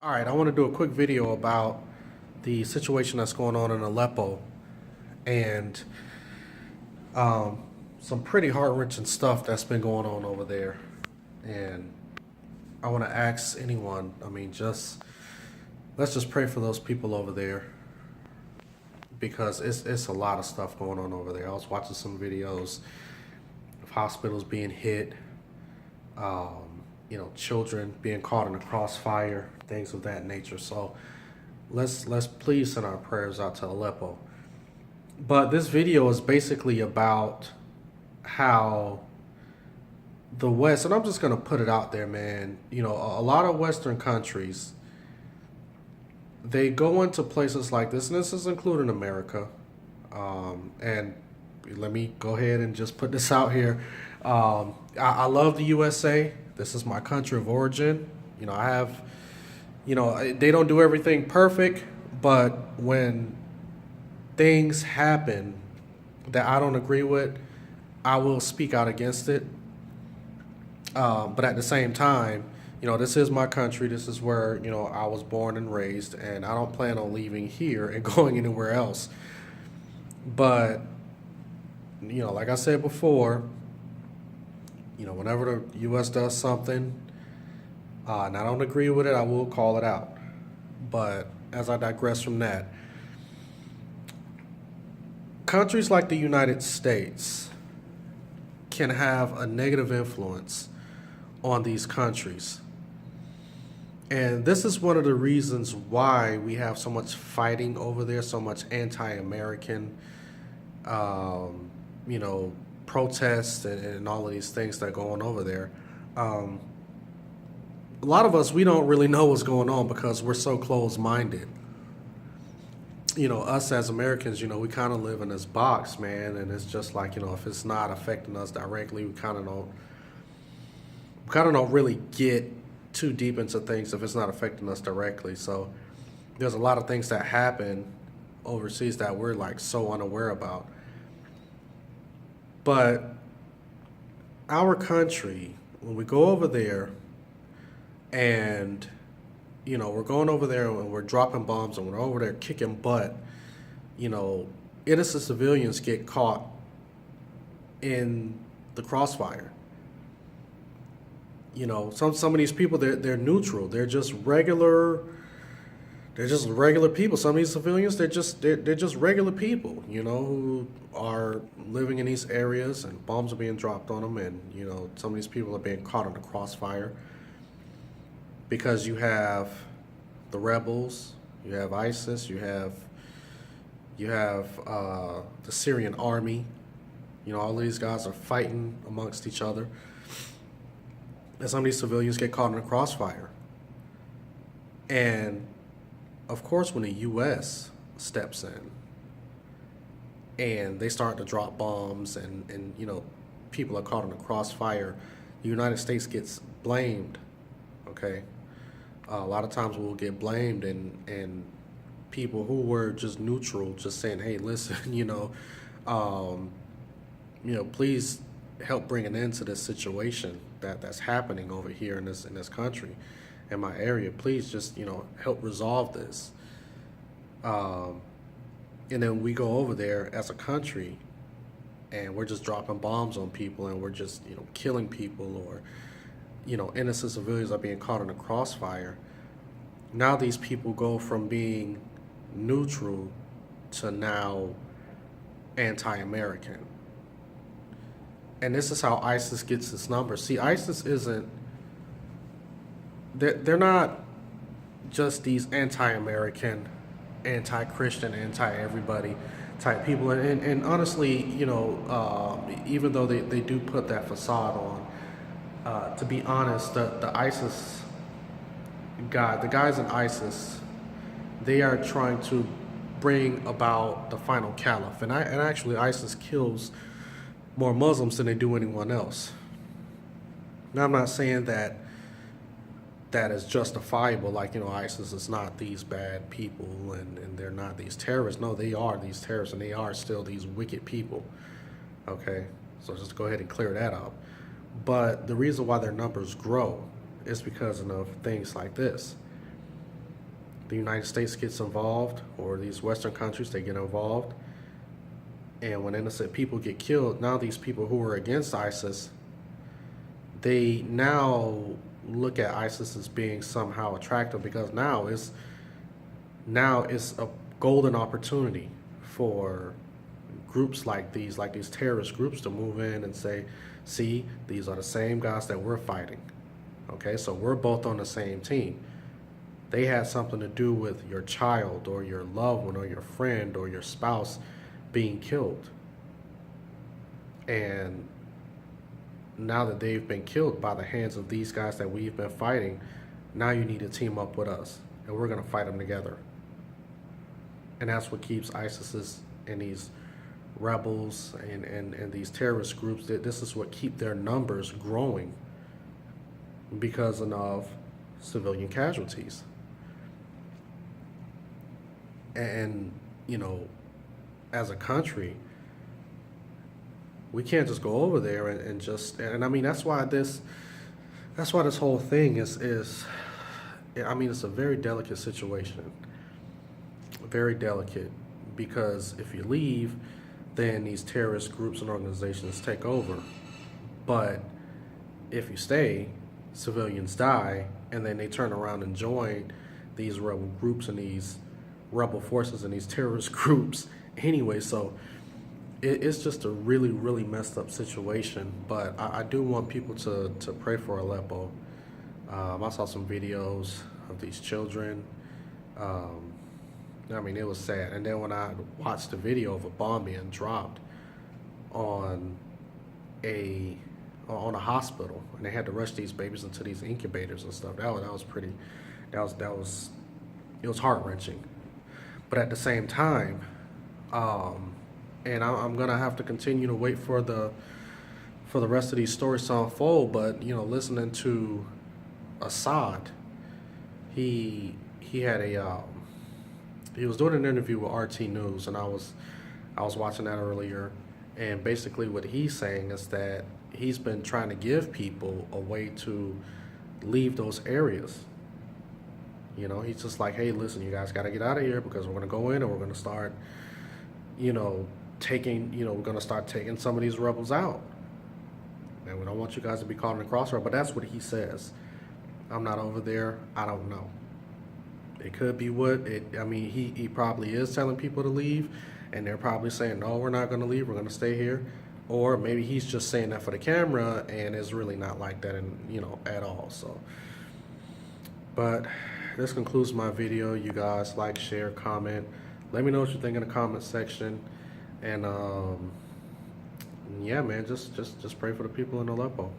All right, I want to do a quick video about the situation that's going on in Aleppo and um, some pretty heart-wrenching stuff that's been going on over there. And I want to ask anyone, just let's just pray for those people over there because it's a lot of stuff going on over there. I was watching some videos of hospitals being hit, children being caught in the crossfire, things of that nature. So let's please send our prayers out to Aleppo. But this video is basically about how the West, and I'm just gonna put it out there, man. A lot of Western countries, they go into places like this, and this is including America. And let me go ahead and just put this out here. I love the USA. This is my country of origin. They don't do everything perfect, but when things happen that I don't agree with, I will speak out against it. But at the same time, this is my country. This is where, I was born and raised, and I don't plan on leaving here and going anywhere else. But, like I said before, whenever the U.S. does something, and I don't agree with it, I will call it out. But as I digress from that, countries like the United States can have a negative influence on these countries. And this is one of the reasons why we have so much fighting over there, so much anti-American, protests and all of these things that go on over there. A lot of us, we don't really know what's going on because we're so closed-minded. Us as Americans, we kind of live in this box, man, and it's just like, if it's not affecting us directly, we kind of don't really get too deep into things if it's not affecting us directly. So there's a lot of things that happen overseas that we're like so unaware about. But our country, when we go over there and we're going over there and we're dropping bombs and we're over there kicking butt, innocent civilians get caught in the crossfire. Some of these people, they're neutral. They're just regular people. Some of these civilians, they're just regular people, who are living in these areas and bombs are being dropped on them, and some of these people are being caught in the crossfire because you have the rebels, you have ISIS, you have the Syrian army. All these guys are fighting amongst each other. And some of these civilians get caught in a crossfire. And of course, when the U.S. steps in and they start to drop bombs and people are caught in a crossfire, the United States gets blamed, okay? A lot of times we'll get blamed, and people who were just neutral, just saying, hey, listen, please help bring an end to this situation that's happening over here in this country, in my area. Please just help resolve this. And then we go over there as a country, and we're just dropping bombs on people, and we're just killing people, or innocent civilians are being caught in a crossfire. Now these people go from being neutral to now anti-American. And this is how ISIS gets its numbers. See, ISIS isn't, they're not just these anti-American, anti-Christian, anti-everybody type people. And honestly, even though they do put that facade on, to be honest, the ISIS the guys in ISIS, they are trying to bring about the final caliph. And actually ISIS kills more Muslims than they do anyone else. Now, I'm not saying that is justifiable, like, ISIS is not these bad people and they're not these terrorists. No, they are these terrorists, and they are still these wicked people, okay? So just go ahead and clear that up. But the reason why their numbers grow is because of things like this. the United States gets involved, or these Western countries, they get involved. And when innocent people get killed, now these people who are against ISIS, they now look at ISIS as being somehow attractive, because now it's a golden opportunity for groups like these terrorist groups to move in and say, see, these are the same guys that we're fighting. Okay, so we're both on the same team. They had something to do with your child or your loved one or your friend or your spouse being killed. And now that they've been killed by the hands of these guys that we've been fighting, now you need to team up with us, and we're going to fight them together. And that's what keeps ISIS and these rebels and these terrorist groups, that this is what keep their numbers growing, because of civilian casualties. And, as a country, we can't just go over there and just, and I mean, that's why this whole thing is, I mean, it's a very delicate situation. Very delicate, because if you leave, then these terrorist groups and organizations take over. But if you stay, civilians die, and then they turn around and join these rebel groups and these rebel forces and these terrorist groups anyway. So it's just a really, really messed up situation. But I do want people to pray for Aleppo. I saw some videos of these children. I mean, it was sad. And then when I watched the video of a bomb being dropped on a hospital, and they had to rush these babies into these incubators and stuff, that was pretty, it was heart-wrenching. But at the same time, and I'm gonna have to continue to wait for the rest of these stories to unfold. But listening to Assad, he had he was doing an interview with RT News, and I was watching that earlier. And basically what he's saying is that he's been trying to give people a way to leave those areas. He's just like, hey, listen, you guys got to get out of here, because we're going to go in and we're going to start, we're going to start taking some of these rebels out. And we don't want you guys to be caught in the crossfire. But that's what he says. I'm not over there. I don't know. It could be he probably is telling people to leave, and they're probably saying, no, we're not going to leave, we're going to stay here. Or maybe he's just saying that for the camera, and it's really not like that, at all. So, but this concludes my video. You guys like, share, comment. Let me know what you think in the comment section. And yeah, man, just pray for the people in Aleppo.